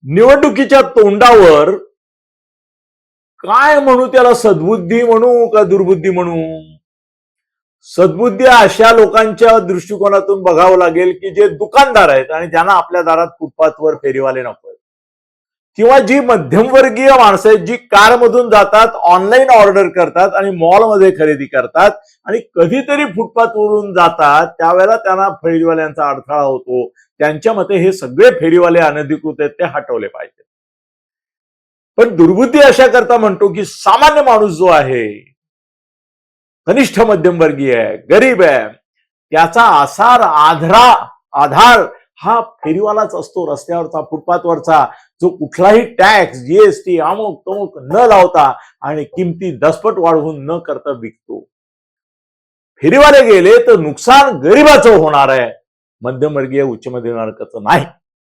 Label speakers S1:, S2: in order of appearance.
S1: निवडणुकीच्या तोंडावर काय म्हणू, त्याला सद्बुद्धी म्हणू का दुर्बुद्धी म्हणू? सद्बुद्धी अशा लोकांच्या दृष्टिकोनातून बघावं लागेल की जे दुकानदार आहेत आणि ज्यांना आपल्या दारात फुटपाथवर फेरीवाले नको आहेत, किंवा जी मध्यमवर्गीय माणसं आहेत जी कारमधून जातात, ऑनलाईन ऑर्डर करतात आणि मॉलमध्ये खरेदी करतात आणि कधीतरी फुटपाथवरून जातात, त्यावेळेला त्यांना फेरीवाल्यांचा अडथळा होतो. त्यांच्या मते हे सगळे फेरीवाले अनधिकृत आहेत, ते हटवले पाहिजे. पण दुर्बुद्धी अशा करता म्हणतो की सामान्य माणूस जो आहे, कनिष्ठ मध्यमवर्गीय आहे, गरीब आहे, त्याचा आधार हा फेरीवालाच असतो. रस्त्यावरचा, फुटपाथवरचा, जो कुठलाही टॅक्स, जीएसटी, अमुक तमुक न लावता आणि किमती दसपट वाढवून न करता विकतो. फेरीवाले गेले तर नुकसान गरीबाचं होणार आहे, मध्यमवर्गीय उच्च मध्यमवर्गाचं नाही.